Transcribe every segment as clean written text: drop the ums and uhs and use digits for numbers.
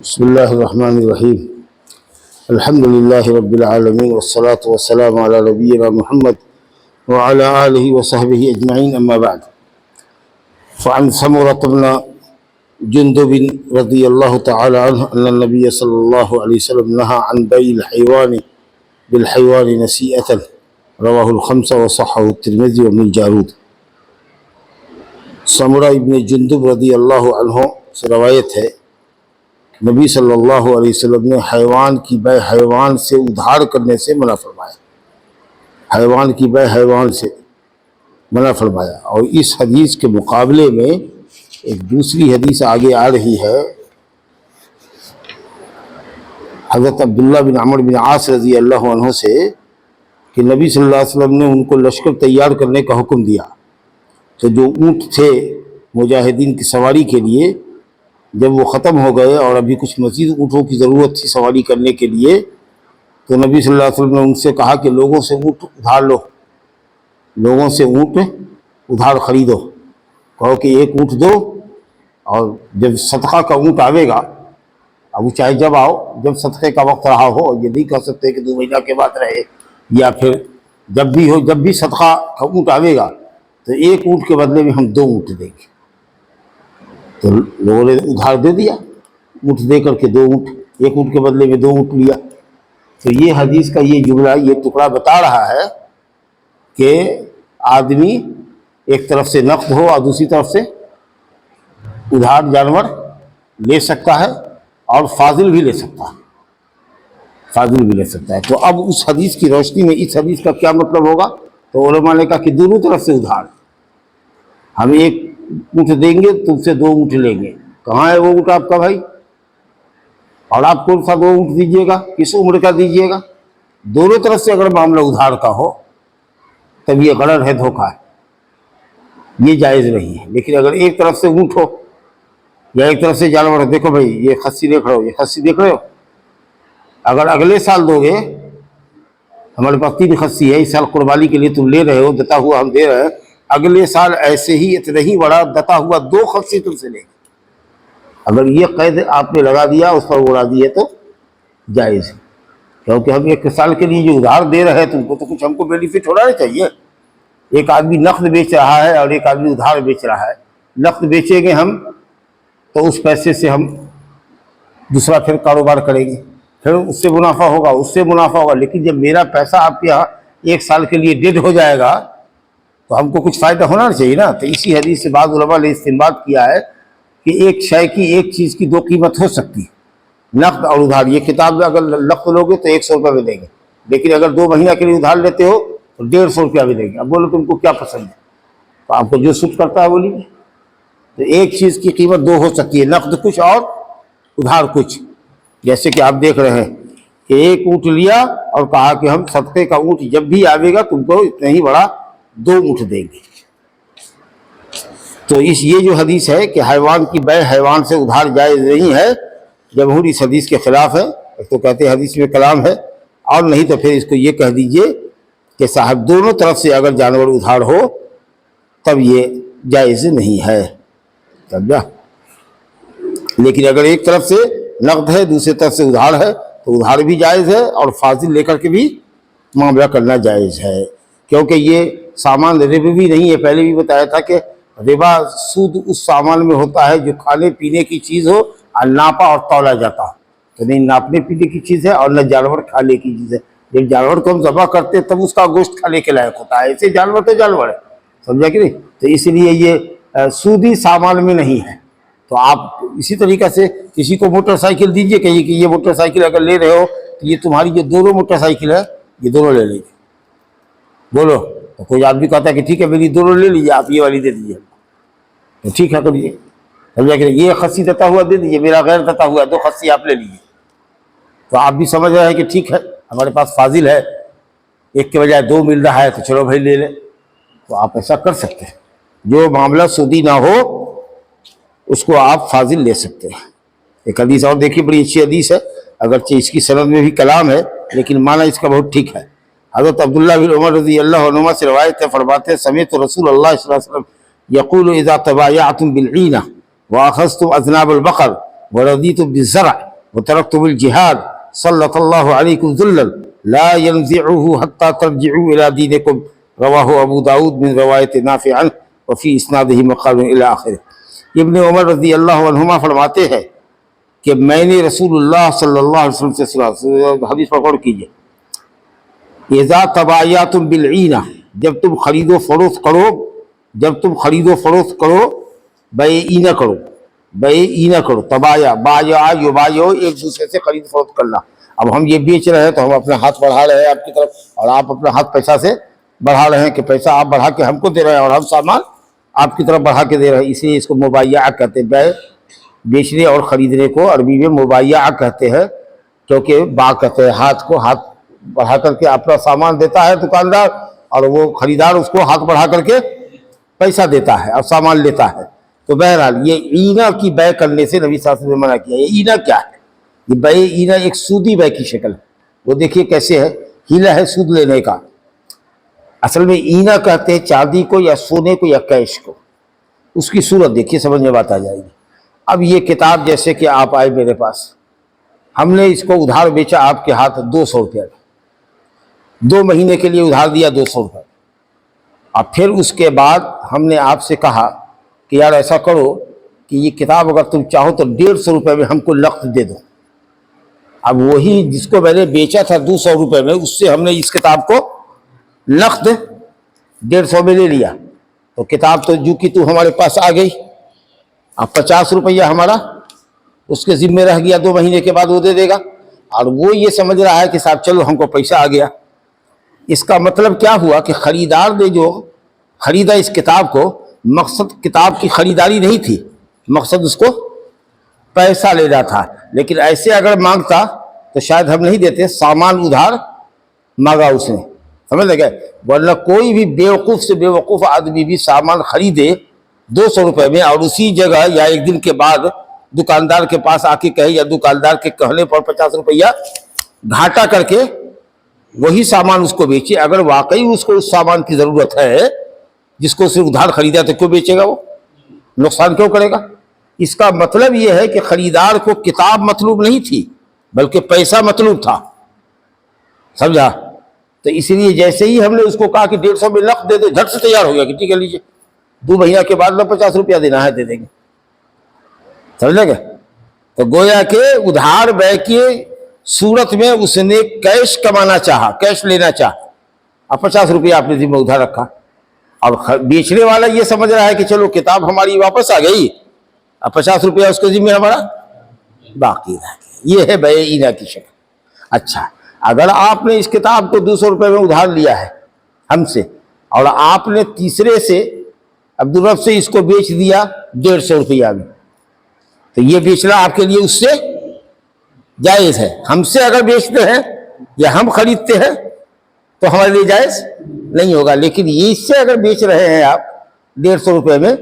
बिस्मिल्लाहिर्रहमानिर्रहीम अल्हम्दुलिल्लाहि रब्बिल आलमीन वस्सलातु वस्सलामु अला नबिय्यिना मुहम्मद व अला आलिहि व सहबिहि अजमईन अम्मा बाद फ़अन समूरत इब्न जुंदुब रज़ियल्लाहु तआला अन्हु अन्न नबिय सल्लल्लाहु अलैहि वसल्लम नहा अन बैइल हयवान बिल हयवान नसीअतन रवाहुल खम्सा व सह्हहु तिर्मिज़ी व इब्नुल जारूद। समूरा इब्न जुंदुब रज़ियल्लाहु अन्हु से रवायत है, नबी सल्लल्लाहु अलैहि वसल्लम ने हैवान की बै हैवान से उधार करने से मना फरमाया। हैवान की बै हैवान से मना फरमाया। और इस हदीस के मुकाबले में एक दूसरी हदीस आगे आ रही है, हज़रत अब्दुल्ला बिन अमर बिन आस रज़ी अल्लाह अन्हु से कि नबी सल्लल्लाहु अलैहि वसल्लम ने उनको लश्कर तैयार करने का हुक्म दिया। तो जो ऊँट थे मुजाहिदीन की सवारी के लिए, जब वो ख़त्म हो गए और अभी कुछ मज़ीद ऊँटों की ज़रूरत थी सवारी करने के लिए, तो नबी सल्लल्लाहु अलैहि वसल्लम ने उनसे कहा कि लोगों से ऊँट उधार लो, लोगों से ऊँट उधार ख़रीदो। कहो कि एक ऊँट दो, और जब सदक़ा का ऊँट आवेगा, अब वो चाहे जब आओ, जब सदक़े का वक्त रहा हो, ये नहीं कह सकते कि 2 महीना के बाद रहे, या फिर जब भी हो, जब भी सदक़ा का ऊँट आवेगा तो एक ऊँट के बदले में हम 2 ऊँट देंगे। तो लोगों ने उधार दे दिया, ऊँट दे करके 2 ऊँट, एक ऊँट के बदले में 2 ऊँट लिया। तो ये हदीस का ये जुमला, ये टुकड़ा बता रहा है कि आदमी एक तरफ से नक़द हो और दूसरी तरफ से उधार जानवर ले सकता है, और फाजिल भी ले सकता है, फाजिल भी ले सकता है। तो अब उस हदीस की रोशनी में इस हदीस का क्या मतलब होगा? तो उलमा ने कहा कि दोनों तरफ से उधार, हम एक ऊँट देंगे, तुमसे 2 ऊँट लेंगे। कहाँ है वो ऊँट आपका भाई? और आप कौन सा 2 ऊँट दीजिएगा, किस उम्र का दीजिएगा? दोनों तरफ से अगर मामला उधार का हो तब ये गलत है, धोखा है, ये जायज़ नहीं है। लेकिन अगर एक तरफ से ऊँट हो या एक तरफ से जानवर, देखो भाई ये खस्सी देख रहे हो, ये खस्सी देख रहे हो, अगर अगले साल दोगे, हमारे पास 3 खस्सी है, इस साल कुर्बानी के लिए तुम ले रहे हो, दता हुआ हम दे रहे हैं, अगले साल ऐसे ही इतना ही बड़ा दता हुआ 2 खस्सी तुमसे लेंगे। अगर ये कैद आपने लगा दिया, उस पर उड़ा दिए, तो जायज़ है। क्योंकि हम 1 साल के लिए जो उधार दे रहे हैं तुमको, तो कुछ हमको बेनिफिट होना चाहिए। एक आदमी नक़द बेच रहा है और एक आदमी उधार बेच रहा है। नक़द बेचेंगे हम तो उस पैसे से हम दूसरा फिर कारोबार करेंगे, फिर उससे मुनाफा होगा, उससे मुनाफा होगा। लेकिन जब मेरा पैसा आपके यहाँ 1 साल के लिए डेड हो जाएगा तो हमको कुछ फ़ायदा होना चाहिए ना। तो इसी हदीस से बाद उलमा ने इस्तिंबात किया है कि एक शय की, एक चीज़ की 2 कीमत हो सकती है, नक़द और उधार। ये किताब में अगर नक़द लोगे तो 100 रुपये में देंगे, लेकिन अगर 2 महीना के लिए उधार लेते हो तो 150 रुपया भी देंगे। अब बोलो तुमको क्या पसंद है, तो आपको जो सूट करता है बोलिए। तो एक चीज़ की कीमत 2 हो सकती है, नक़द कुछ और उधार कुछ। जैसे कि आप देख रहे हैं कि एक ऊँट लिया और कहा कि हम सदक़े का ऊँट जब भी आवेगा तुमको इतना ही बड़ा 2 ऊँट देंगे। तो ये जो हदीस है कि हैवान की बै हैवान से उधार जायज़ नहीं है, जमहूर इस हदीस के ख़िलाफ़ है। एक तो कहते हैं हदीस में कलाम है, और नहीं तो फिर इसको ये कह दीजिए कि साहब दोनों तरफ से अगर जानवर उधार हो तब ये जायज़ नहीं है, समझा। लेकिन अगर एक तरफ से नक़द है, दूसरी तरफ से उधार है, तो उधार भी जायज़ है और फाजिल लेकर के भी मामला करना जायज़ है। क्योंकि ये सामान रिबवी नहीं है। पहले भी बताया था कि रिबा सूद उस सामान में होता है जो खाने पीने की चीज़ हो और नापा और तौला जाता हो। तो नहीं नापने पीने की चीज़ है और न जानवर खाने की चीज़ है। जब जानवर को हम ज़बह करते हैं तब उसका गोश्त खाने के लायक होता है, ऐसे जानवर तो जानवर है, समझा कि नहीं। तो इसलिए ये सूदी सामान में नहीं है। तो आप इसी तरीक़े से किसी को मोटरसाइकिल दीजिए, कहिए कि ये मोटरसाइकिल अगर ले रहे हो तो ये तुम्हारी जो दोनों मोटरसाइकिल है ये दोनों ले लीजिए, बोलो। तो कोई आदमी कहता है कि ठीक है मेरी दोनों ले लीजिए, आप ये वाली दे दीजिए, तो ठीक है करिए, समझा कि ये खस्सी दता हुआ दे दीजिए, मेरा गैर दता हुआ 2 खस्सी आप ले लीजिए। तो आप भी समझ रहे हैं कि ठीक है हमारे पास फाजिल है, एक के बजाय 2 मिल रहा है, तो चलो भाई ले लें। तो आप ऐसा कर सकते हैं, जो मामला सूदी ना हो उसको आप फाजिल ले सकते हैं। एक हदीस और देखिए, बड़ी अच्छी हदीस है, अगरचे इसकी सनद में भी कलाम है लेकिन माना इसका बहुत ठीक है। हज़रत अब्दुल्ला बिन उमर रज़ियल्लाहु अन्हुमा से रवायत है, फरमाते हैं समिअतु रसूलुल्लाह सल्लल्लाहु अलैहि वसल्लम यक़ूलु इज़ा तबायअतुम बिल ईना व अख़ज़्तुम अज़नाबल बक़र व रज़ीतुम बिज़्ज़रअ वतरक्तु बिल जिहाद सल्लल्लाहु अलैहि वसल्लम ला यंज़िउहु हत्ता तरजिउ इला दीनिकुम रवाहु अबू दाऊद मिन रवायत नाफ़ि अन्हु व फ़ी इस्नादिही मक़ाल इला आखिर। इब्न उमर रज़ी अल्लाहु अन्हुमा फरमाते हैं कि मैंने रसूलुल्लाह सल्लल्लाहु अलैहि वसल्लम से सुना, हदीस पकड़ कीजिए, इज़ा तबायातुम बिलईना, जब तुम खरीदो फरोख्त करो, जब तुम खरीदो फरोख्त करो, बे-ईना करो, बे-ईना करो, तबाया बाया युबायो, एक दूसरे से खरीद फरोख्त करना। अब हम ये बेच रहे हैं तो हम अपना हाथ बढ़ा रहे हैं आपकी तरफ, और आप अपना हाथ पैसा से बढ़ा रहे हैं कि पैसा आप बढ़ा के हमको दे रहे हैं और हम सामान आपकी तरफ बढ़ा के दे रहे हैं, इसलिए इसको मुबाय्या कहते हैं। बेचने और ख़रीदने को अरबी में मुबाय्या कहते हैं, क्योंकि बा कहते हैं हाथ को, हाथ बढ़ा करके अपना सामान देता है दुकानदार और वो खरीदार उसको हाथ बढ़ा करके पैसा देता है और सामान लेता है। तो बहरहाल ये ईना की बै करने से नबी साहब ने मना किया। ये ईना क्या है? ये बै ईना एक सूदी बै की शक्ल है। वो देखिए कैसे है, हीला है सूद लेने का। असल में ईना कहते हैं चांदी को या सोने को या कैश को। उसकी सूरत देखिए, समझ में बात आ जाएगी। अब ये किताब जैसे कि आप आए मेरे पास, हमने इसको उधार बेचा आपके हाथ 200 रुपया, 2 महीने के लिए उधार दिया 200 रुपये। अब फिर उसके बाद हमने आपसे कहा कि यार ऐसा करो कि ये किताब अगर तुम चाहो तो 150 रुपये में हमको नक़द दे दो। अब वही जिसको मैंने बेचा था 200 रुपये में, उससे हमने इस किताब को नक़द 150 में ले लिया। तो किताब तो जू की तू हमारे पास आ गई। अब 50 रुपया हमारा उसके ज़िम्मे रह गया, 2 महीने के बाद वो दे देगा। और वो ये समझ रहा है कि साहब चलो हमको पैसा आ गया। इसका मतलब क्या हुआ कि ख़रीदार ने जो ख़रीदा इस किताब को, मकसद किताब की ख़रीदारी नहीं थी, मकसद उसको पैसा लेना था। लेकिन ऐसे अगर मांगता तो शायद हम नहीं देते, सामान उधार मांगा उसने, समझ लगे। वरना कोई भी बेवकूफ़ से बेवकूफ़ आदमी भी सामान ख़रीदे 200 रुपये में और उसी जगह या एक दिन के बाद दुकानदार के पास आके कहे या दुकानदार के कहने पर 50 रुपया घाटा करके वही सामान उसको बेचे। अगर वाकई उसको उस सामान की ज़रूरत है जिसको सिर्फ उधार खरीदा तो क्यों बेचेगा? वो नुकसान क्यों करेगा? इसका मतलब ये है कि खरीदार को किताब मतलूब नहीं थी बल्कि पैसा मतलूब था, समझा। तो इसलिए जैसे ही हमने उसको कहा कि 150 में नक़द दे दो, झट से तैयार हो गया कि ठीक है लीजिए, 2 महीना के बाद में 50 रुपया देना है दे देंगे, समझ लगे। तो गोया के उधार बै के सूरत में उसने कैश कमाना चाहा, कैश लेना चाहा, अब 50 रुपया आपने जिम्मे उधार रखा। अब बेचने वाला ये समझ रहा है कि चलो किताब हमारी वापस आ गई, अब 50 रुपया उसके जिम्मे हमारा बाकी रह गया। ये है बै-ईना की शक्ल। अच्छा, अगर आपने इस किताब को 200 रुपये में उधार लिया है हमसे और आपने तीसरे से अब्दुल रब से इसको बेच दिया 150 रुपया में, तो ये बेचना आपके लिए उससे जायज़ है। हमसे अगर बेचते हैं या हम खरीदते हैं तो हमारे लिए जायज़ नहीं होगा। लेकिन ये इससे अगर बेच रहे हैं आप 150 रुपये में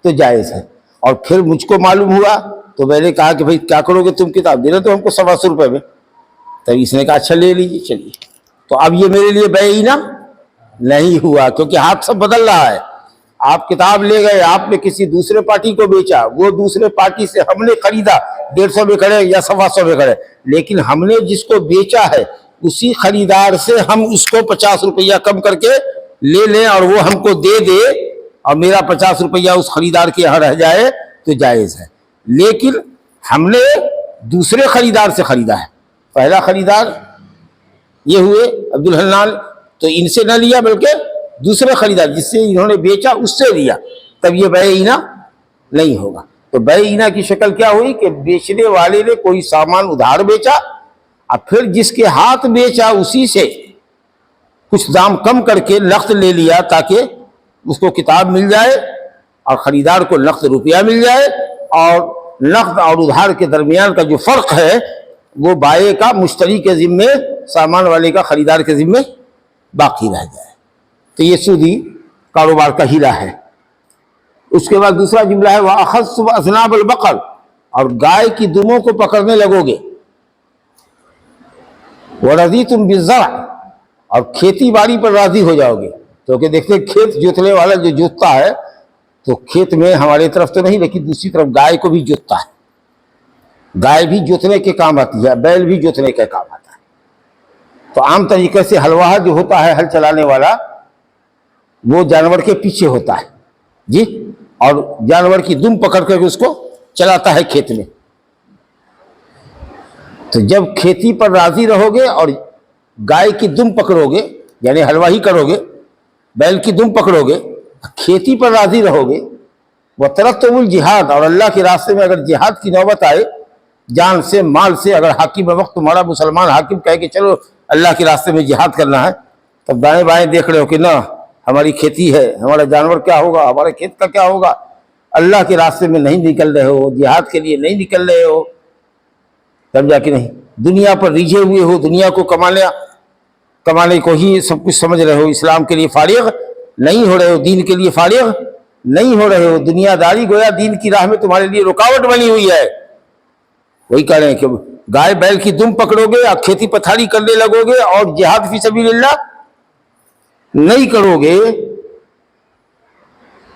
तो जायज़ है। और फिर मुझको मालूम हुआ तो मैंने कहा कि भाई क्या करोगे तुम, किताब दे रहे तो हमको 125 रुपये में। तब इसने कहा अच्छा ले लीजिए, चलिए। तो अब ये मेरे लिए बै-ईना नहीं हुआ, क्योंकि हाथ सब बदल रहा है। आप किताब ले गए, आपने किसी दूसरे पार्टी को बेचा, वो दूसरे पार्टी से हमने खरीदा 150 में खड़े या 125 में खड़े, लेकिन हमने जिसको बेचा है उसी खरीदार से हम उसको 50 रुपया कम करके ले लें और वो हमको दे दे और मेरा 50 रुपया उस खरीदार के यहाँ रह जाए तो जायज़ है। लेकिन हमने दूसरे खरीदार से खरीदा है, पहला खरीदार ये हुए अब्दुल हन्नान, तो इनसे न लिया बल्कि दूसरे खरीदार जिससे इन्होंने बेचा उससे लिया, तब ये बै-ईना नहीं होगा। तो बै-ईना की शक्ल क्या हुई कि बेचने वाले ने कोई सामान उधार बेचा और फिर जिसके हाथ बेचा उसी से कुछ दाम कम करके नक़द ले लिया ताकि उसको किताब मिल जाए और ख़रीदार को नक़द रुपया मिल जाए, और नक़द और उधार के दरमियान का जो फ़र्क है वो बाये का मुश्तरी के ज़िम्मे, सामान वाले का ख़रीदार के ज़िम्मे बाकी रह जाए। तो ये सूदी कारोबार का हीला है। उसके बाद दूसरा जुमला है वह अख़ज़्तु अज़नाबल बक़र, और गाय की दुमों को पकड़ने लगोगे। व रज़ीतुम बिज़्ज़र्अ, और खेती बाड़ी पर राज़ी हो जाओगे। क्योंकि देखते खेत जोतने वाला जो जोतता है तो खेत में हमारे तरफ तो नहीं लेकिन दूसरी तरफ गाय को भी जोतता है, गाय भी जोतने के काम आती है, बैल भी जोतने के काम आता है। तो आम तरीके से हलवाहा जो होता है, हल चलाने वाला, वो जानवर के पीछे होता है जी, और जानवर की दुम पकड़ करके उसको चलाता है खेत में। तो जब खेती पर राजी रहोगे और गाय की दुम पकड़ोगे, यानी हलवाही करोगे, बैल की दुम पकड़ोगे, खेती पर राजी रहोगे, वह तरक्तुल जिहाद, और अल्लाह के रास्ते में अगर जिहाद की नौबत आए, जान से माल से, अगर हाकिम वक्त तुम्हारा मुसलमान हाकिम कहे कि चलो अल्लाह के रास्ते में जिहाद करना है, तब दाएं बाएं देख रहे हो कि ना हमारी खेती है, हमारा जानवर क्या होगा, हमारे खेत का क्या होगा, अल्लाह के रास्ते में नहीं निकल रहे हो, जिहाद के लिए नहीं निकल रहे हो, तब जाके नहीं, दुनिया पर रिझे हुए हो, दुनिया को कमाने को ही सब कुछ समझ रहे हो, इस्लाम के लिए फारिग नहीं हो रहे हो, दीन के लिए फारिग नहीं हो रहे हो, दुनियादारी गोया दीन की राह में तुम्हारे लिए रुकावट बनी हुई है। वही कह रहे हैं कि गाय बैल की दुम पकड़ोगे, आप खेती पथारी करने लगोगे और जिहाद फी सबीलिल्लाह नहीं करोगे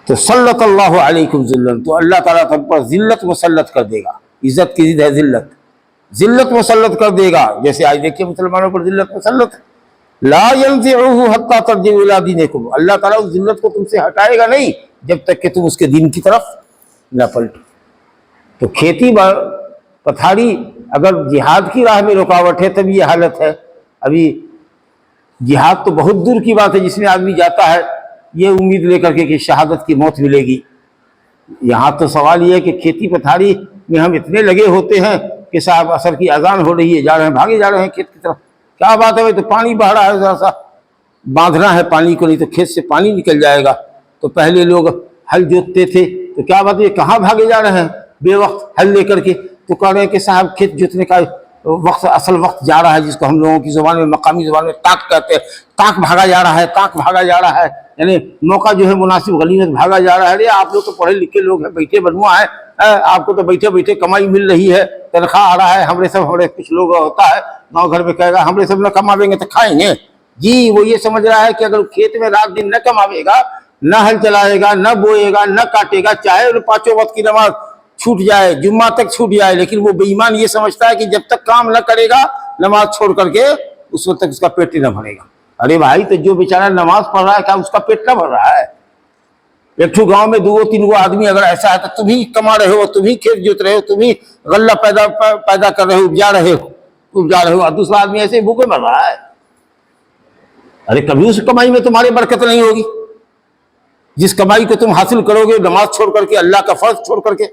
तो सल्लल्लाहु अलैकुम ज़िल्लन, तो अल्लाह ताला तुम पर जिल्लत मुसल्लत कर देगा। इज्जत की जिद है जिल्लत, जिल्लत मुसल्लत कर देगा। जैसे आज देखिए मुसलमानों पर जिल्लत मुसल्लत, ला यंज़िउहु हत्ता तर्जिउ इला दीनिकुम, अल्लाह ताला उस जिल्लत को तुमसे हटाएगा नहीं जब तक कि तुम उसके दीन की तरफ न पलटो। तो खेती पथारी अगर जिहाद की राह में रुकावट है तब ये हालत है। अभी जिहाद तो बहुत दूर की बात है, जिसमें आदमी जाता है ये उम्मीद लेकर के कि शहादत की मौत मिलेगी। यहाँ तो सवाल ये है कि खेती पथारी में हम इतने लगे होते हैं कि साहब असर की अजान हो रही है, जा रहे हैं, भागे जा रहे हैं खेत की तरफ, क्या बात है भाई, तो पानी बह रहा है, जरा सा बांधना है पानी को, नहीं तो खेत से पानी निकल जाएगा। तो पहले लोग हल जोतते थे, तो क्या बात है, कहाँ भागे जा रहे हैं बेवक्त हल लेकर के, तो कह रहे हैं कि साहब खेत जोतने का वक्त, असल वक्त जा रहा है, जिसको हम लोगों की जुबान में, मकामी जुबान में ताक कहते हैं, ताक भागा जा रहा है, ताक भागा जा रहा है, यानी मौका जो है मुनासिब गनीमत भागा जा रहा है। अरे आप लोग तो पढ़े लिखे लोग हैं, बैठे बनुआ है, आपको तो बैठे बैठे कमाई मिल रही है, तनख्वाह आ रहा है, हमारे कुछ लोग होता है गाँव घर में कहेगा हमरे सब न कमावेंगे तो खाएंगे जी। वो ये समझ रहा है कि अगर खेत में रात दिन न कमावेगा, न हल चलाएगा, न बोएगा, न काटेगा, चाहे पांचों वक्त की नमाज छूट जाए, जुम्मा तक छूट जाए, लेकिन वो बेईमान ये समझता है कि जब तक काम न करेगा नमाज छोड़ करके उस वक्त तक उसका पेट ही न भरेगा। अरे भाई, तो जो बेचारा नमाज पढ़ रहा है क्या उसका पेट न भर रहा है? एक ठो गांव में 2-3 आदमी अगर ऐसा है तो तुम ही कमा रहे हो, तुम ही खेत जोत रहे हो, तुम ही गल्ला पैदा कर रहे हो, उपजा रहे हो, और दूसरा आदमी ऐसे भूखे मर रहा है। अरे कभी उस कमाई में तुम्हारी बरकत नहीं होगी जिस कमाई को तुम हासिल करोगे नमाज छोड़ करके, अल्लाह का फर्ज छोड़ करके।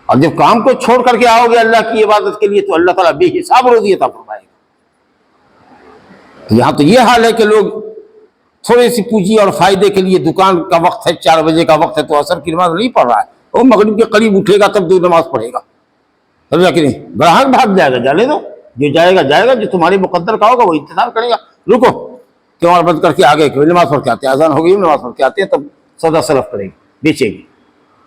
और जब काम को छोड़ करके आओगे अल्लाह की इबादत के लिए तो अल्लाह ताला बेहिसाब रोज़ी अता फरमाएगा। यहां तो ये हाल है कि लोग थोड़ी सी पूंजी और फायदे के लिए, दुकान का वक्त है, 4 बजे का वक्त है, तो असर की नमाज नहीं पढ़ रहा है, वो मगरिब के करीब उठेगा तब 2 नमाज पढ़ेगा, समझा कि नहीं? ग्राहक भाग जाएगा, जाने दो, जो जाएगा जाएगा, जो तुम्हारे मुकद्दर का होगा वो इंतजार करेगा। रुको, त्योहार बंद करके आ गए, नमाज पढ़ के आते हैं, अजान हो गई, नमाज पढ़ के आते हैं, तब सौदा सलफ करेंगे, बेचेंगे।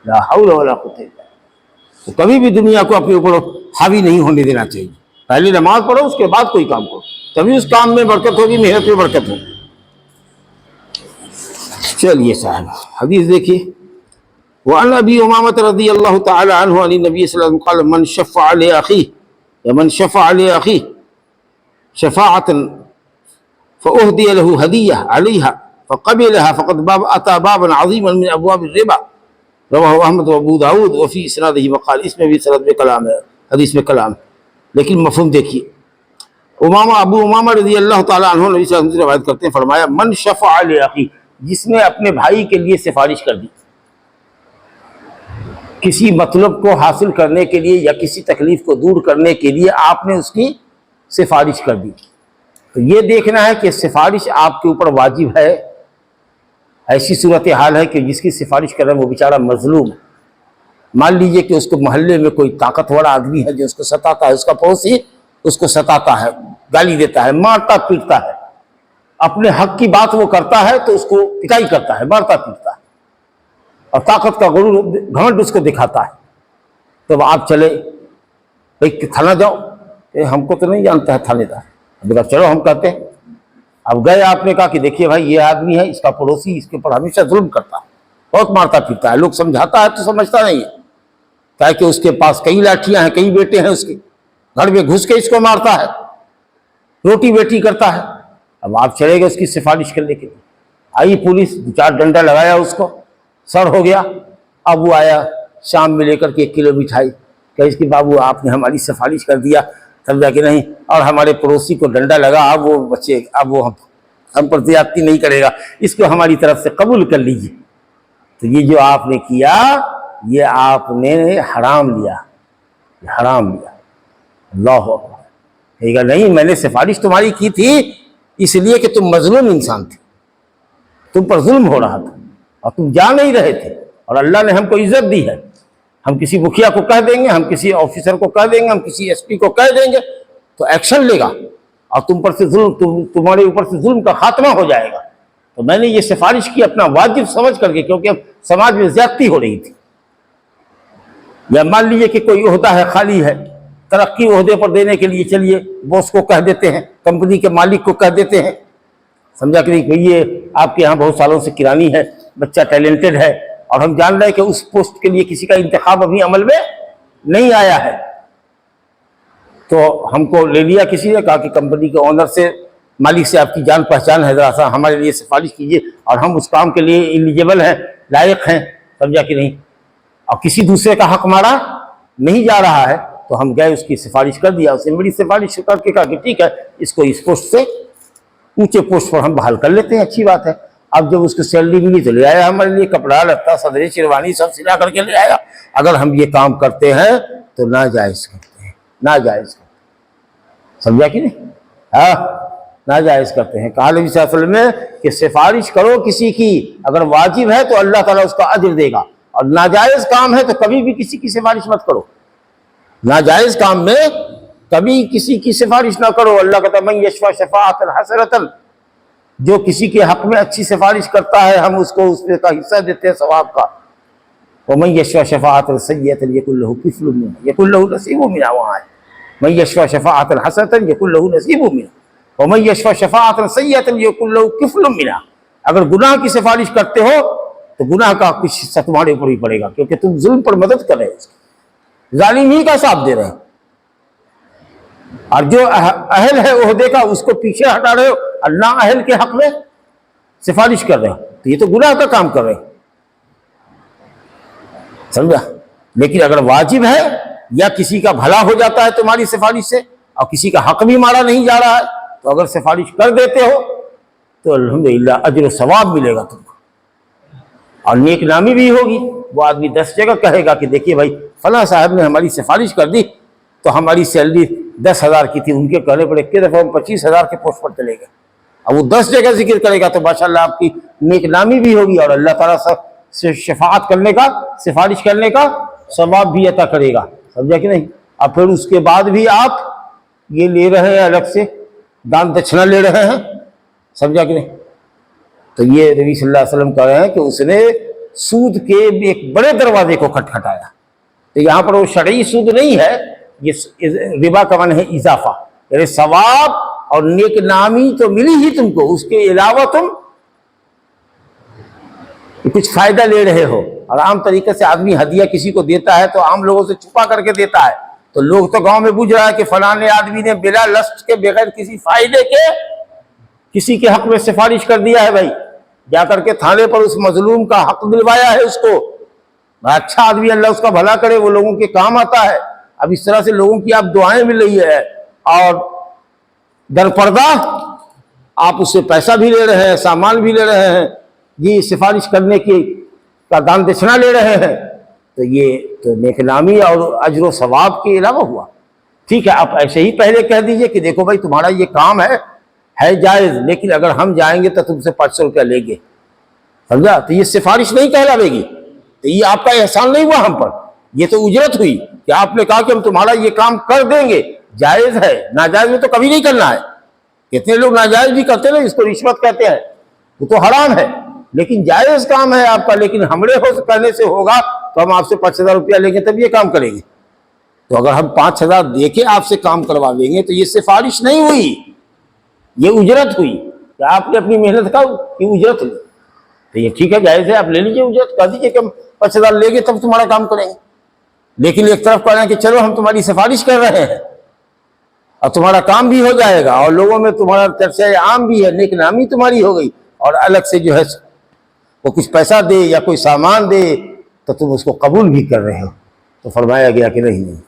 ला हौल वला कुव्वता इल्ला बिल्लाह। तो कभी भी दुनिया को अपने ऊपर हावी नहीं होने देना चाहिए। पहले नमाज पढ़ो, उसके बाद कोई काम करो, तभी उस काम में बरकत होगी, मेहनत में बरकत होगी। चलिए साहब, हदीस देखिए। वअन अबी उमामा रज़ियल्लाहु तआला अन्हु अन नबी सल्लल्लाहु अलैहि वसल्लम क़ाल मन शफ़अ अली अख़ीह या मन शफ़अ अली अख़ीह शफ़ाअतन फ़उहदिय लहु हदिय्यह अलैहा फ़क़बिलहा फ़क़द अता बाबन अज़ीमन मिन अबवाब रिबा रवाहु अहमद व अबू दाऊद व फ़ी इस्नादिही वक़ाल। इसमें भी सनद में कलाम है, हदीस में कलाम, लेकिन मफ़हूम देखिए। अबू उमामा रज़ियल्लाहु तआला अन्हु नबी सल्लल्लाहु अलैहि वसल्लम से रिवायत करते हैं, फरमाया मन शफ़अ अली अख़ीह, जिसने अपने भाई के लिए सिफारिश कर दी, किसी मतलब को हासिल करने के लिए या किसी तकलीफ को दूर करने के लिए आपने उसकी सिफारिश कर दी, तो ये देखना है कि सिफारिश आपके ऊपर वाजिब है। ऐसी सूरत हाल है कि जिसकी सिफारिश कर रहे हैं वो बेचारा मजलूम है। मान लीजिए कि उसको मोहल्ले में कोई ताकतवर आदमी है जो उसको सताता है, उसका पड़ोसी उसको सताता है, गाली देता है, मारता पीटता है, अपने हक की बात वो करता है तो उसको पिटाई करता है, मारता पीटता है, और ताकत का गुरूर घमंड उसको दिखाता है। तो आप चले भाई थाना जाओ, हमको तो नहीं जानता है थानेदार, अब चलो हम कहते हैं। अब गए, आपने कहा कि देखिए भाई ये आदमी है, इसका पड़ोसी इसके ऊपर हमेशा जुल्म करता है, बहुत मारता पीटता है, लोग समझाता है तो समझता नहीं है, ताकि उसके पास कई लाठियां हैं, कई बेटे हैं, उसके घर में घुस के इसको मारता है, रोटी बेटी करता है। अब आप चले गए उसकी सिफारिश करने के लिए, आई पुलिस, 2-4 डंडा लगाया उसको, सर हो गया। अब वो आया शाम में लेकर के 1 किलो मिठाई, कहे इसकी बाबू आपने हमारी सिफारिश कर दिया, समझा कि नहीं, और हमारे पड़ोसी को डंडा लगा, अब वो बच्चे, अब वो हम पर ज्यादती नहीं करेगा, इसको हमारी तरफ से कबूल कर लीजिए। तो ये जो आपने किया, ये आपने हराम लिया, हराम लिया। अल्लाह कहेगा नहीं, मैंने सिफारिश तुम्हारी की थी इसलिए कि तुम मजलूम इंसान थे, तुम पर जुल्म हो रहा था और तुम जा नहीं रहे थे, और अल्लाह ने हमको इज्जत दी है। हम किसी मुखिया को कह देंगे, हम किसी ऑफिसर को कह देंगे, हम किसी एसपी को कह देंगे तो एक्शन लेगा और तुम पर से जुल्म, तुम्हारे ऊपर से जुल्म का खात्मा हो जाएगा। तो मैंने ये सिफारिश की अपना वाजिब समझ करके, क्योंकि अब समाज में ज्यादती हो रही थी। या मान लीजिए कि कोई ओहदा है, खाली है, तरक्की ओहदे पर देने के लिए चलिए बॉस को कह देते हैं, कंपनी के मालिक को कह देते हैं, समझा कि नहीं, ये आपके यहाँ बहुत सालों से किरानी है, बच्चा टैलेंटेड है, और हम जान रहे हैं कि उस पोस्ट के लिए किसी का इंतखाब अभी अमल में नहीं आया है। तो हमको ले लिया किसी ने, कहा कि कंपनी के ओनर से, मालिक से आपकी जान पहचान है, जरा सा हमारे लिए सिफारिश कीजिए, और हम उस काम के लिए एलिजिबल हैं, लायक हैं, समझा कि नहीं। और किसी दूसरे का हक मारा नहीं जा रहा है, तो हम गए उसकी सिफारिश कर दिया, उसने बड़ी सिफारिश करके कहा कि ठीक है, इसको इस पोस्ट से ऊंचे पोस्ट पर हम बहाल कर लेते हैं, अच्छी बात है। अब जब उसको सैलरी मिली तो ले आया हमारे लिए कपड़ा लत्ता, सदरी शेरवानी सब सिला करके ले आया। अगर हम ये काम करते हैं तो नाजायज करते हैं, नाजायज करते हैं, समझा कि नहीं, हाँ नाजायज करते हैं। कहा नबी सल्लल्लाहु अलैहि वसल्लम में कि सिफारिश करो किसी की, अगर वाजिब है तो अल्लाह ताला उसका अज्र देगा, और नाजायज काम है तो कभी भी किसी की सिफारिश मत करो, नाजायज काम में कभी किसी की सिफारिश ना करो। अल्लाह कहता है मन यशफा शफाअतन हसनतन, जो किसी के हक में अच्छी सिफारिश करता है हम उसको उसमें का हिस्सा देते हैं सवाब का। वो मन यशफा शफाअतन सय्यतन यकुल लहू किफलुम मिनहा, यकुल लहू नसीबुम मिनहा, वहाँ है मन यशफा शफाअतन हसनतन यकुल लहू नसीबुम मिनहा, व मन यशफा शफाअतन सय्यतन यकुल लहू किफलुम मिनहा। अगर गुनाह की सिफारिश करते हो तो गुनाह का कुछ हिस्सा तुम्हारे ऊपर ही पड़ेगा, क्योंकि तुम जुल्म पर मदद कर रहे हो, जालिम ही का साथ दे रहे हो, और जो अहल है ओहदे का उसको पीछे हटा रहे हो, और ना अहल के हक में सिफारिश कर रहे हो, तो ये तो गुनाह का काम कर रहे हो, समझा। लेकिन अगर वाजिब है या किसी का भला हो जाता है तुम्हारी सिफारिश से, और किसी का हक भी मारा नहीं जा रहा है, तो अगर सिफारिश कर देते हो तो अल्हम्दुलिल्लाह अज्र सवाब मिलेगा तुमको, और नेक नामी भी होगी। वो आदमी 10 जगह कहेगा कि देखिए भाई फला साहब ने हमारी सिफारिश कर दी, तो हमारी सैलरी 10,000 की थी, उनके कहने पर 1 दफ़ा हम 25,000 के पोस्ट पर चले गए। अब वो 10 जगह जिक्र करेगा तो माशाल्लाह आपकी नेक नामी भी होगी, और अल्लाह ताला से शफाअत करने का, सिफारिश करने का सवाब भी अता करेगा, समझा कि नहीं। अब फिर उसके बाद भी आप ये ले रहे हैं, अलग से दान दक्षिणा ले रहे हैं, समझा कि नहीं। तो ये नबी सल्लल्लाहु अलैहि वसल्लम कह रहे हैं कि उसने सूद के एक बड़े दरवाजे को खटखटाया। तो यहाँ पर वो शरई सूद नहीं है, ये रिबा का मन है इजाफा, यानी सवाब और नेक नामी तो मिली ही तुमको, उसके अलावा तुम कुछ फायदा ले रहे हो। और आम तरीके से आदमी हदिया किसी को देता है तो आम लोगों से छुपा करके देता है, तो लोग तो गांव में बुझ रहा है कि फलाने आदमी ने बिना लस्ट के, बगैर किसी फायदे के किसी के हक में सिफारिश कर दिया है। भाई जाकर के थाने पर उस मजलूम का हक दिलवाया है उसको, अच्छा आदमी, अल्लाह उसका भला करे, वो लोगों के काम आता है। अब इस तरह से लोगों की आप दुआएं मिल रही है, और दरपर्दा आप उससे पैसा भी ले रहे हैं, सामान भी ले रहे हैं, ये सिफारिश करने की का दान दक्षिणा ले रहे हैं, तो ये तो नेकनामी और अज्र सवाब के अलावा हुआ। ठीक है, आप ऐसे ही पहले कह दीजिए कि देखो भाई तुम्हारा ये काम है जायज़, लेकिन अगर हम जाएंगे तो तुमसे 500 रुपया लेंगे, समझा। तो ये सिफारिश नहीं कहलावेगी, तो ये आपका एहसान नहीं हुआ हम पर, ये तो उजरत हुई कि आपने कहा कि हम तुम्हारा ये काम कर देंगे। जायज़ है, नाजायज़ में तो कभी नहीं करना है। कितने लोग नाजायज़ भी करते हैं, इसको रिश्वत कहते हैं, वो तो हराम है, लेकिन जायज़ काम है आपका। लेकिन हमरे हो करने से होगा तो हम आपसे 5,000 रुपया लेंगे तब ये काम करेंगे। तो अगर हम 5,000 दे के आपसे काम करवा लेंगे तो ये सिफारिश नहीं हुई, ये उजरत हुई कि आपने अपनी मेहनत का ये उजरत हुई। तो ये ठीक है, जायज़ है, आप ले लीजिए उजरत, कह दीजिए कि हम 5,000 लेंगे तब तुम्हारा काम करेंगे, लेकिन एक तरफ कह रहे हैं कि चलो हम तुम्हारी सिफारिश कर रहे हैं और तुम्हारा काम भी हो जाएगा और लोगों में तुम्हारा चर्चा आम भी है, नेक नामी तुम्हारी हो गई, और अलग से जो है वो कुछ पैसा दे या कोई सामान दे तो तुम उसको कबूल भी कर रहे हो। तो फरमाया गया कि नहीं नहीं,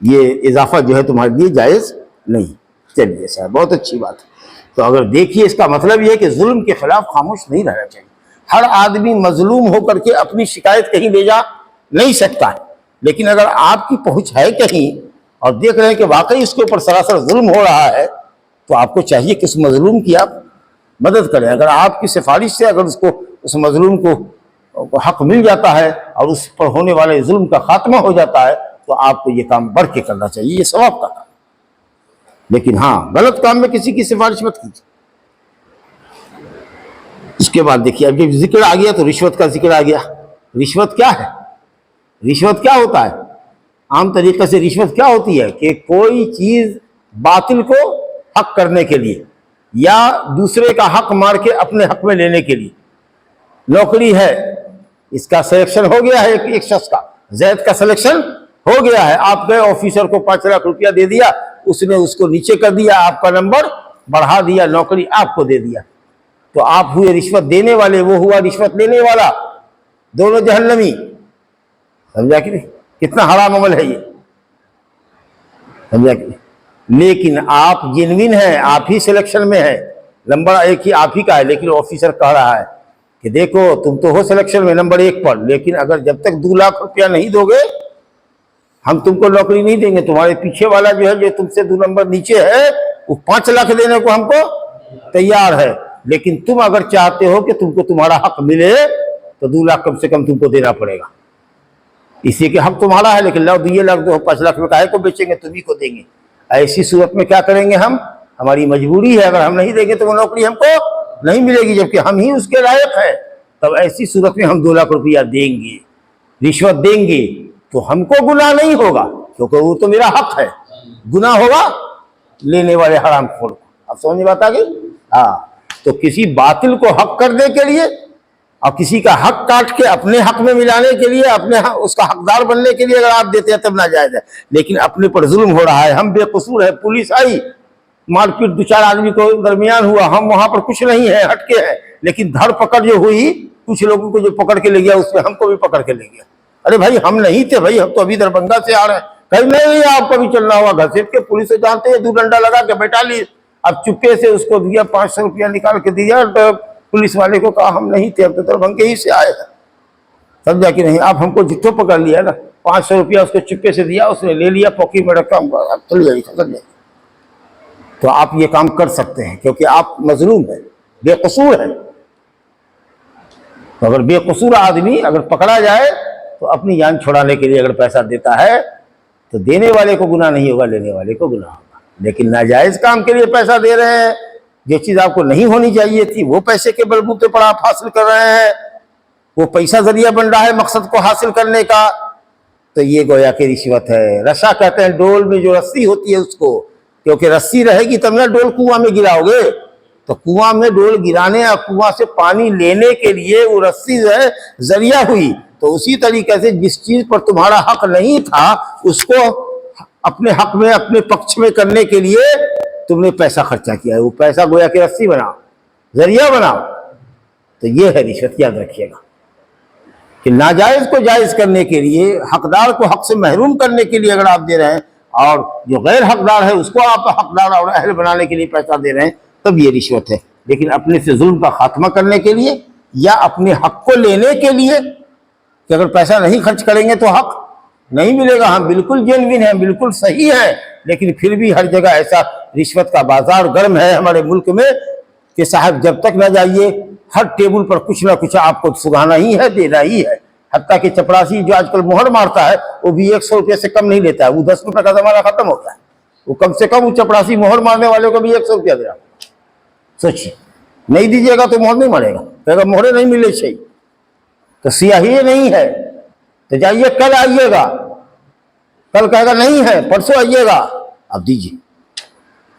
ये इजाफा जो है तुम्हारे लिए जायज़ नहीं। चलिए साहब, बहुत अच्छी बात है। तो अगर देखिए, इसका मतलब ये है कि जुल्म के खिलाफ खामोश नहीं रहना चाहिए। हर आदमी मजलूम होकर के अपनी शिकायत कहीं ले जा नहीं सकता है, लेकिन अगर आपकी पहुंच है कहीं और देख रहे हैं कि वाकई उसके ऊपर सरासर जुल्म हो रहा है, तो आपको चाहिए कि उस मजलूम की आप मदद करें। अगर आपकी सिफारिश से अगर उसको, उस मजलूम को हक मिल जाता है और उस पर होने वाले जुल्म का खात्मा हो जाता है, तो आपको ये काम बढ़ के करना चाहिए, ये सवाब का काम। लेकिन हाँ, गलत काम में किसी की सिफारिश मत कीजिए। इसके बाद देखिए, अब जब जिक्र आ गया तो रिश्वत का जिक्र आ गया। रिश्वत क्या है? रिश्वत क्या होता है? आम तरीके से रिश्वत क्या होती है कि कोई चीज बातिल को हक करने के लिए या दूसरे का हक मार के अपने हक में लेने के लिए। नौकरी है, इसका सिलेक्शन हो गया है, एक शख्स का, जैद का सिलेक्शन हो गया है, आप गए ऑफिसर को 5 लाख रुपया दे दिया, उसने उसको नीचे कर दिया, आपका नंबर बढ़ा दिया, नौकरी आपको दे दिया, तो आप हुए रिश्वत देने वाले, वो हुआ रिश्वत लेने वाला, दोनों जहन्नमी। समझा कि नहीं? कितना हराम अमल है ये, समझा कि नहीं? लेकिन आप जेन्युइन हैं, आप ही सिलेक्शन में है, नंबर एक ही आप ही का है, लेकिन ऑफिसर कह रहा है कि देखो तुम तो हो सिलेक्शन में नंबर 1 पर, लेकिन अगर जब तक 2 लाख रुपया नहीं दोगे हम तुमको नौकरी नहीं देंगे। तुम्हारे पीछे वाला जो है, जो तुमसे 2 नंबर नीचे है, वो 5 लाख देने को हमको तैयार है, लेकिन तुम अगर चाहते हो कि तुमको तुम्हारा हक मिले तो 2 लाख कम से कम तुमको देना पड़ेगा। इसी के हक तुम्हारा है, लेकिन लो 2 लाख दो, 5 लाख में काहे को बेचेंगे, तुम्ही को देंगे। ऐसी सूरत में क्या करेंगे हम? हमारी मजबूरी है, अगर हम नहीं देंगे तो वो नौकरी हमको नहीं मिलेगी, जबकि हम ही उसके लायक है। तब ऐसी सूरत में हम 2 लाख रुपया देंगे, रिश्वत देंगे, तो हमको गुनाह नहीं होगा, क्योंकि वो तो मेरा हक है। गुनाह होगा लेने वाले हरामखोर को। अब समझ में बात आ गई? हाँ, तो किसी बातिल को हक करने के लिए और किसी का हक काट के अपने हक में मिलाने के लिए, अपने उसका हकदार बनने के लिए अगर आप देते हैं तब नाजायज है। लेकिन अपने पर जुल्म हो रहा है, हम बेकसूर है, पुलिस आई, मारपीट 2-4 आदमी को दरमियान हुआ, हम वहां पर कुछ नहीं है, हटके है, लेकिन धर पकड़ जो हुई, कुछ लोगों को जो पकड़ के ले गया, उसमें हमको भी पकड़ के ले गया। अरे भाई, हम नहीं थे भाई, हम तो अभी दरभंगा से आ रहे हैं। कहीं नहीं, आपको भी चलना हुआ, घसीट के पुलिस से जानते हैं, 2 डंडा लगा के बैठा ली। अब चुपके से उसको दिया, 500 रुपया निकाल के दिया, तो पुलिस वाले को कहा हम नहीं थे, अब तो दरभंगे ही से आए हैं। समझा कि नहीं? आप हमको जिट्ठो पकड़ लिया ना, 500 रुपया उसको चुपके से दिया, उसने ले लिया, पॉकेट में रखा, चल जाइए, समझ जाइए। तो आप ये काम कर सकते हैं, क्योंकि आप मजलूम है, बेकसूर है। तो अगर बेकसूर आदमी अगर पकड़ा जाए तो अपनी जान छुड़ाने के लिए अगर पैसा देता है तो देने वाले को गुनाह नहीं होगा, लेने वाले को गुनाह होगा। लेकिन नाजायज काम के लिए पैसा दे रहे हैं, जो चीज आपको नहीं होनी चाहिए थी, वो पैसे के बलबूते पर आप हासिल कर रहे हैं, वो पैसा जरिया बन रहा है मकसद को हासिल करने का, तो ये गोया की रिश्वत है। रशा कहते हैं डोल में जो रस्सी होती है उसको, क्योंकि रस्सी रहेगी तब ना डोल कुआं में गिराओगे। तो कुआं में डोल गिराने या कुआं से पानी लेने के लिए वो रस्सी जो है जरिया हुई। तो उसी तरीके से जिस चीज पर तुम्हारा हक नहीं था, उसको अपने हक में, अपने पक्ष में करने के लिए तुमने पैसा खर्चा किया है, वो पैसा गोया की रस्सी बनाओ, जरिया बनाओ। तो ये है रिश्वत, याद रखिएगा कि नाजायज को जायज करने के लिए, हकदार को हक से महरूम करने के लिए अगर आप दे रहे हैं, और जो गैर हकदार है उसको आप हकदार और अहल बनाने के लिए पैसा दे रहे हैं, तब ये रिश्वत है। लेकिन अपने से जुल्म का खात्मा करने के लिए या अपने हक को लेने के लिए, कि अगर पैसा नहीं खर्च करेंगे तो हक नहीं मिलेगा, हम बिल्कुल जेन्युइन है, बिल्कुल सही है, लेकिन फिर भी हर जगह ऐसा रिश्वत का बाजार गर्म है हमारे मुल्क में कि साहब जब तक न जाइए, हर टेबल पर कुछ ना कुछ आपको सुगाना ही है, देना ही है। हत्ता कि चपरासी जो आजकल मोहर मारता है, वो भी 100 रुपये से कम नहीं लेता है, वो 10 रुपये का जमाना खत्म हो गया है, वो कम से कम वो चपरासी मोहर मारने वाले को भी 100 रुपया दे रहा। सोचिए, नहीं दीजिएगा तो मोहर नहीं मारेगा, कहेगा मोहरे नहीं मिले चाहिए, तो सियाही नहीं है, तो जाइए कल आइएगा, कल कहेगा नहीं है, परसों आइएगा, अब दीजिए।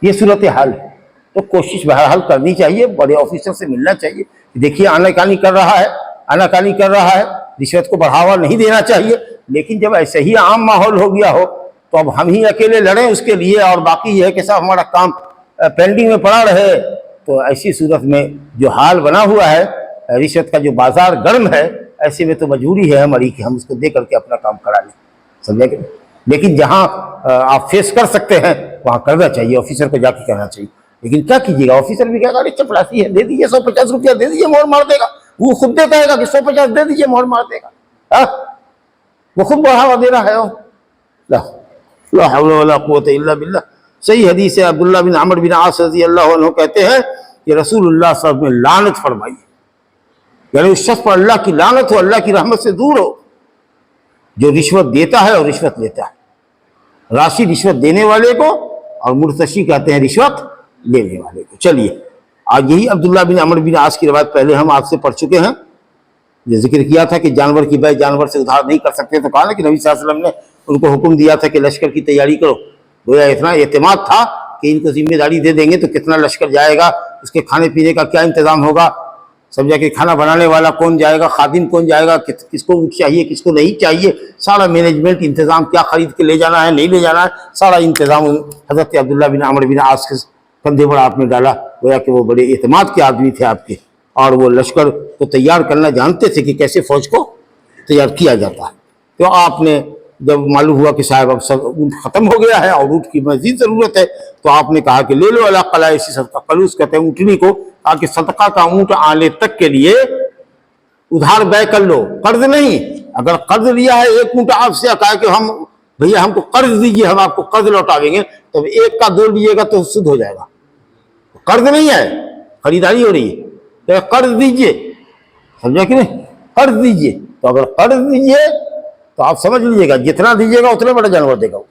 ये सूरत हाल है। तो कोशिश बहरहाल करनी चाहिए, बड़े ऑफिसर से मिलना चाहिए, देखिए आनाकानी कर रहा है, आनाकानी कर रहा है, रिश्वत को बढ़ावा नहीं देना चाहिए, लेकिन जब ऐसे ही आम माहौल हो गया हो तो अब हम ही अकेले लड़ें उसके लिए और बाकी यह है कि साहब हमारा काम पेंडिंग में पड़ा रहे, तो ऐसी सूरत में जो हाल बना हुआ है, रिश्वत का जो बाजार गर्म है, ऐसे में तो मजबूरी है हमारी कि हम उसको दे करके अपना काम करा लें, समझे कि? लेकिन जहाँ आप फेस कर सकते हैं वहाँ करना चाहिए, ऑफिसर को जाके कहना चाहिए। लेकिन क्या कीजिएगा, ऑफिसर भी कहेगा अरे चपरासी है, दे दीजिए 150 रुपया दे दीजिए, मोहर मार देगा। वो खुद दे कहेगा कि 150 दे दीजिए, मोहर मार देगा। वो खुद बढ़ावा दे रहा है। ला हौला वला कुव्वता इल्ला बिल्लाह। सही हदीस है, अब्दुल्लाह बिन अमर बिन आस रज़ी अल्लाह अन्हु कहते हैं कि रसूलुल्लाह सल्लल्लाहु अलैहि वसल्लम ने लानत फरमाई, यानी उस शख्स पर अल्लाह की लानत हो, अल्लाह की रहमत से दूर हो, जो रिश्वत देता है और रिश्वत लेता है। राशि रिश्वत देने वाले को और मुर्तशी कहते हैं रिश्वत लेने वाले को। चलिए, आज यही अब्दुल्लाह बिन अमर बिन आस की रवायत पहले हम आपसे पढ़ चुके हैं। ये जिक्र किया था कि जानवर की बै जानवर से उधार नहीं कर सकते, तो कहा ना कि नबी सल्लल्लाहु अलैहि वसल्लम ने उनको हुक्म दिया था कि लश्कर की तैयारी करो। गोया इतना एतमाद था कि इनको जिम्मेदारी दे देंगे तो कितना लश्कर जाएगा, उसके खाने पीने का क्या इंतजाम होगा, समझा कि खाना बनाने वाला कौन जाएगा, खादिम कौन जाएगा, किसको ऊँट चाहिए, किसको नहीं चाहिए, सारा मैनेजमेंट इंतजाम, क्या खरीद के ले जाना है, नहीं ले जाना है, सारा इंतजाम हज़रत अब्दुल्लाह बिन अमर बिन आस के कंधे पर आपने डाला। गोया कि वो बड़े एतमाद के आदमी थे आपके, और वो लश्कर को तैयार करना जानते थे कि कैसे फौज को तैयार किया जाता है। तो आपने जब मालूम हुआ कि साहब अब सब ऊँट ख़त्म हो गया है और ऊँट की मज़ीद ज़रूरत है, तो आपने कहा कि ले लो अला कला ऐसी सदका कलूस कहते हैं ऊँटनी को, ताकि सदका का ऊँट आने तक के लिए उधार बै कर लो, कर्ज नहीं। अगर कर्ज लिया है एक ऊँट आपसे, कहा कि हम भैया हमको कर्ज दीजिए, हम आपको कर्ज लौटा देंगे, तो एक का दो लीजिएगा तो शुद्ध हो जाएगा। कर्ज नहीं है, खरीदारी हो रही है, तो कर्ज दीजिए, समझा कि नहीं, कर्ज दीजिए। तो अगर कर्ज दीजिए तो आप समझ लीजिएगा जितना दीजिएगा उतने बड़ा जानवर देगा वो।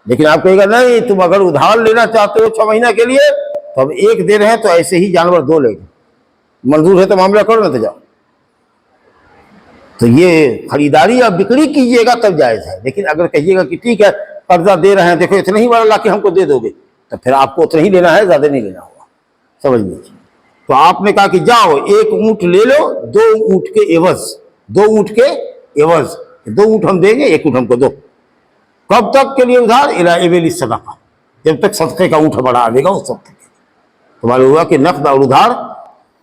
लेकिन आप कहेगा नहीं तुम अगर उधार लेना चाहते हो 6 महीना के लिए, तो अब एक दे रहे हैं तो ऐसे ही जानवर 2 लेंगे, मंजूर है तो मामला करो ना, तो जाओ। तो ये खरीदारी और बिक्री कीजिएगा तब जायज है। लेकिन अगर कहिएगा कि ठीक है कर्जा दे रहे हैं, देखो इतना ही बड़ा लाके हमको दे दोगे, तो फिर आपको उतना ही लेना है, ज्यादा नहीं लेना होगा, समझ लीजिए। तो आपने कहा कि जाओ एक ऊँट ले लो 2 ऊँट के एवज, 2 ऊँट के एवज, 2 ऊँट हम देंगे, 1 ऊँट हमको दो। कब तक के लिए उधार? इला एवेली सदका, जब तक सदके का ऊँट बड़ा आएगा उस वक्त तक। तो मालूम हुआ कि नकद और उधार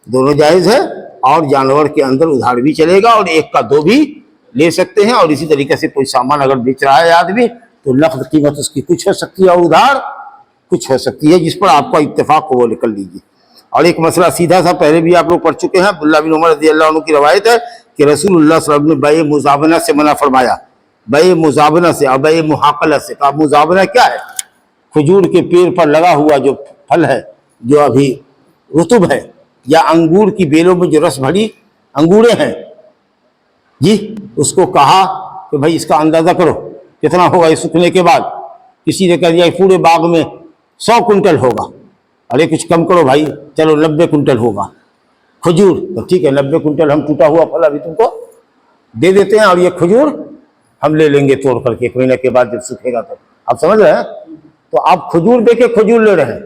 दोनों जायज है, और जानवर के अंदर उधार भी चलेगा और 1 का 2 भी ले सकते हैं। और इसी तरीके से कोई सामान अगर बेच रहा है आदमी, तो नकद कीमत उसकी कुछ हो सकती है और उधार कुछ हो सकती है, जिस पर आपका इत्तेफाक हो वो निकल लीजिए। और एक मसला सीधा सा पहले भी आप लोग पढ़ चुके हैं, अब्दुल्लाह बिन उमर रज़ी अल्लाह अन्हु की रवायत है कि रसूलुल्लाह सल्लल्लाहु अलैहि वसल्लम ने बै मुज़ाबना से मना फरमाया, बै मुज़ाबना से और बै मुहाकला से। कहा मुज़ाबना क्या है? खजूर के पेड़ पर लगा हुआ जो फल है, जो अभी रुतुब है, या अंगूर की बेलों में जो रस भरी अंगूरें हैं जी, उसको कहा कि भाई इसका अंदाजा करो कितना होगा ये सूखने के बाद। किसी ने कह दिया पूरे बाग में 100 कुंटल होगा, अरे कुछ कम करो भाई, चलो 90 कुंटल होगा खजूर, तो ठीक है 90 कुंटल हम टूटा हुआ फल अभी तुमको दे देते हैं, और ये खजूर हम ले लेंगे तोड़ करके 1 महीने के बाद जब सूखेगा। तो आप समझ रहे हैं? तो आप खजूर दे के खजूर ले रहे हैं,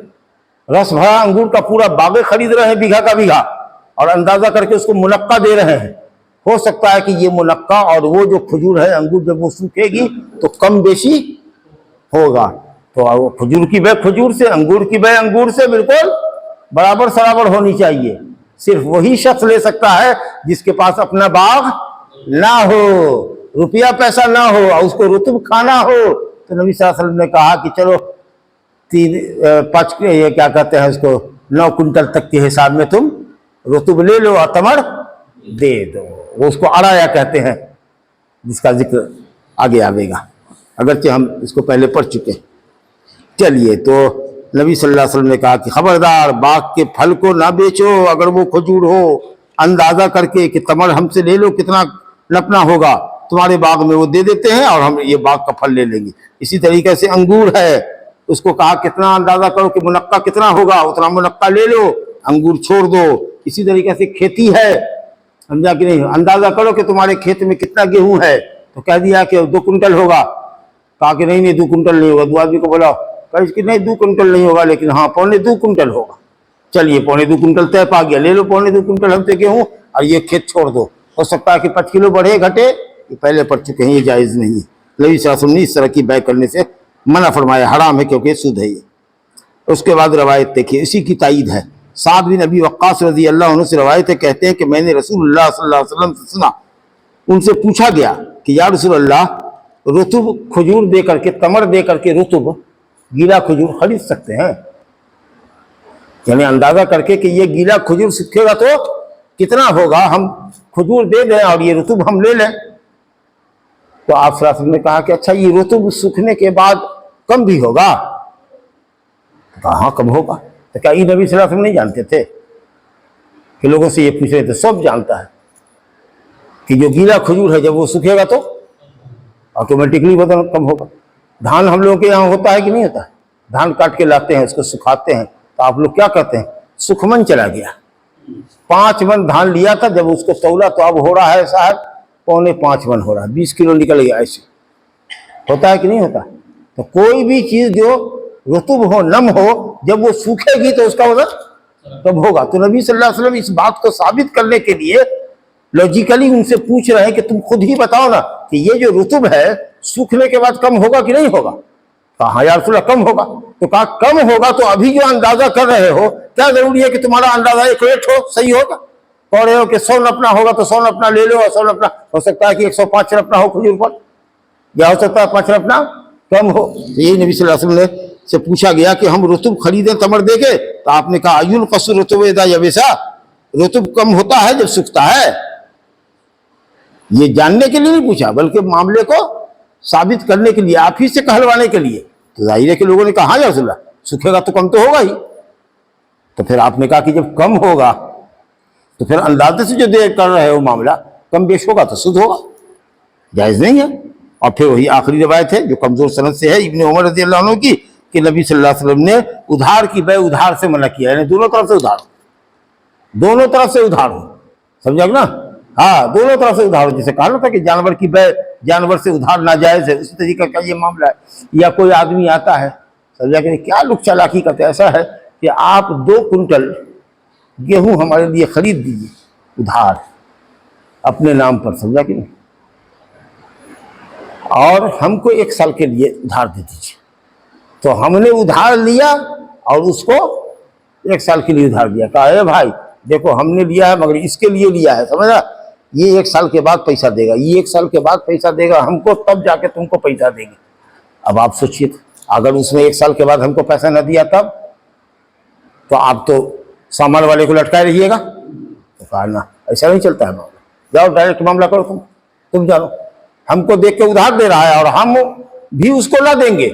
रस भरा अंगूर का पूरा बागे खरीद रहे हैं बीघा का बीघा, और अंदाजा करके उसको मुनक्का दे रहे हैं। हो सकता है कि ये मुनक्का और वो जो खजूर है अंगूर जब वो सूखेगी तो कम बेशी होगा। तो खजूर की बै खजूर से, अंगूर की बै अंगूर से बिल्कुल बराबर सराबर होनी चाहिए। सिर्फ वही शख्स ले सकता है जिसके पास अपना बाग ना हो, रुपया पैसा ना हो और उसको रुतब खाना हो। तो नबी सल्लल्लाहु अलैहि वसल्लम ने कहा कि चलो 5 ये क्या कहते हैं उसको 9 कुंटल तक के हिसाब में तुम रुतब ले लो और तमर दे दो। वो उसको अड़ाया कहते हैं, जिसका जिक्र आगे आवेगा, अगरचे हम इसको पहले पढ़ चुके हैं। चलिए, तो नबी सल्लल्लाहु अलैहि वसल्लम ने कहा कि खबरदार बाग के फल को ना बेचो, अगर वो खजूर हो अंदाजा करके कि तमर हमसे ले लो कितना नपना होगा, तुम्हारे बाग में वो दे देते हैं और हम ये बाग का फल ले लेंगे। इसी तरीके से अंगूर है, उसको कहा कितना अंदाजा करो कि मुनक्का कितना होगा, उतना मुनक्का ले लो, अंगूर छोड़ दो। इसी तरीके से खेती है, समझा कि नहीं, अंदाजा करो कि तुम्हारे खेत में कितना गेहूं है, तो कह दिया कि 2 कुंटल होगा, कहा कि नहीं 2 कुंटल नहीं होगा। 2 आदमी को बोला, कहा कि नहीं 2 कुंटल नहीं होगा, लेकिन हाँ 2.25 कुंटल होगा। चलिए 2.25 कुंटल तय पा गया, ले लो 2.25 कुंटल हमसे गेहूं और ये खेत छोड़ दो। हो सकता है कि 5 किलो बढ़े घटे ये पहले पढ़ चुके हैं, ये जायज़ नहीं है। नबी सल्लल्लाहु अलैहि वसल्लम ने इस तरह की बै करने से मना फरमाया, हराम है क्योंकि सूद है ये। उसके बाद रवायत देखिए, इसी की तायीद है। साद बिन अबी वक्कास रज़ी अल्लाह अन्हु से रवायत है, कहते हैं कि मैंने रसूलुल्लाह सल्लल्लाहु अलैहि वसल्लम से सुना, उनसे पूछा गया कि या रसूलल्लाह, रुतुब खजूर दे करके, तमर दे करके रुतुब गीला खजूर खरीद सकते हैं? यानी अंदाजा करके कि ये गीला खजूर सूखेगा तो कितना होगा, हम खजूर दे दें और ये रुतुब हम ले लें। तो आप सल्लल्लाहु अलैहि वसल्लम ने कहा कि अच्छा, ये रुतुब सूखने के बाद कम भी होगा? कहा हाँ, कम होगा। तो क्या ये नबी सल्लल्लाहु अलैहि वसल्लम नहीं जानते थे कि लोगों से ये पूछ रहे थे? सब जानता है कि जो गीला खजूर है जब वो सूखेगा तो ऑटोमेटिकली वजन कम होगा। धान हम लोगों के यहाँ होता है कि नहीं होता? धान काट के लाते हैं, उसको सुखाते हैं, तो आप लोग क्या कहते हैं? सुखमन चला गया। 5 मन धान लिया था, जब उसको तौला तो अब हो रहा है साहब 4.25 मन हो रहा है, 20 किलो निकल गया। ऐसे होता है कि नहीं होता? तो कोई भी चीज जो रुतुब हो, नम हो, जब वो सूखेगी तो उसका वजन कम होगा। तो नबी सल्लल्लाहु अलैहि वसल्लम इस बात को साबित करने के लिए लॉजिकली उनसे पूछ रहे हैं कि तुम खुद ही बताओ ना कि ये जो रुतुब है सूखने के बाद कम होगा कि नहीं होगा? कहा या रसूलल्लाह कम होगा। तो कहा कम होगा तो अभी जो अंदाजा कर रहे हो, क्या जरूरी है कि तुम्हारा अंदाजा एक्यूरेट हो, सही होगा? कह रहे हो कि 100 नपना होगा तो 100 नपना ले लो, और 100 नपना हो सकता है कि 105 नपना हो खजूर पर, या हो सकता है 5 नपना कम हो। तो यही नबी सल्लल्लाहु अलैहि वसल्लम से पूछा गया कि हम रुतुब खरीदें तमर दे के? तो आपने कहा अयुल कसुर रुतुब इदा यबसा, रुतुब कम होता है जब सूखता है। ये जानने के लिए नहीं पूछा, बल्कि मामले को साबित करने के लिए, आप ही से कहलवाने के लिए। तो जाहिर है कि लोगों ने कहा हाँ या रसूलल्लाह, सूखेगा तो कम तो होगा ही। तो फिर आपने कहा कि जब कम होगा तो फिर अंदाजे से जो दे कर रहे हो मामला, कम बेश होगा तो शुद्ध होगा, जायज़ नहीं है। और फिर वही आखिरी रवायत है जो कमजोर सनद से है, इब्ने उमर रज़ी अल्लाह अन्हु की, कि नबी सल्लल्लाहु अलैहि वसल्लम ने उधार की बै उधार से मना किया, यानी दोनों तरफ से उधार हो, दोनों तरफ से उधार हो, समझा ना? हाँ, दोनों तरफ से उधार हो। जैसे कहा ना था कि जानवर की बै जानवर से उधार नाजायज है, उसी तरीके का ये मामला है। या कोई आदमी आता है, समझा कि क्या लोग चालाकी करते हैं, ऐसा है कि आप 2 कुंटल गेहूं हमारे लिए खरीद दीजिए उधार अपने नाम पर, समझा कि नहीं, और हमको 1 साल के लिए उधार दे दीजिए। तो हमने उधार लिया और उसको 1 साल के लिए उधार दिया। कहा अरे भाई देखो, हमने लिया है मगर इसके लिए लिया है, समझा? ये 1 साल के बाद पैसा देगा, ये 1 साल के बाद पैसा देगा हमको, तब जाके तुमको पैसा देंगे। अब आप सोचिए, अगर उसने 1 साल के बाद हमको पैसा न दिया तब, तो आप तो सामान वाले को लटकाए रहिएगा। तो कहा ना, ऐसा नहीं चलता है मामला, जाओ डायरेक्ट मामला करो, तुम जानो। हमको देख के उधार दे रहा है और हम भी उसको ना देंगे,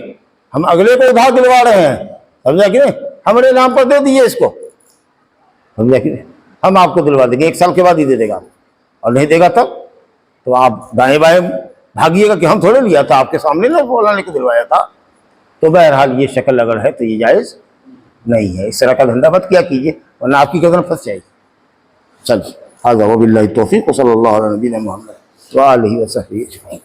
हम अगले को उधार दिलवा रहे हैं, समझा कि नहीं? हमारे नाम पर दे दीजिए इसको, समझा कि नहीं? हम आपको दिलवा देंगे, 1 साल के बाद ही दे देगा, और नहीं देगा तब तो आप दाएं बाएं भागिएगा कि हम थोड़े लिया था, आपके सामने ना बोलाने को दिलवाया था। तो बहरहाल ये शक्ल अगर है तो ये जायज़ नहीं है, इस तरह का धंधा मत किया कीजिए, वरना आपकी गर्दन फंस जाएगी। चलिए, हाज़ा वबिल्लाहि तौफ़ीक़, सल्लल्लाहु अलैहि नबीना मुहम्मद व आलिहि व सहबिहि अजमईन।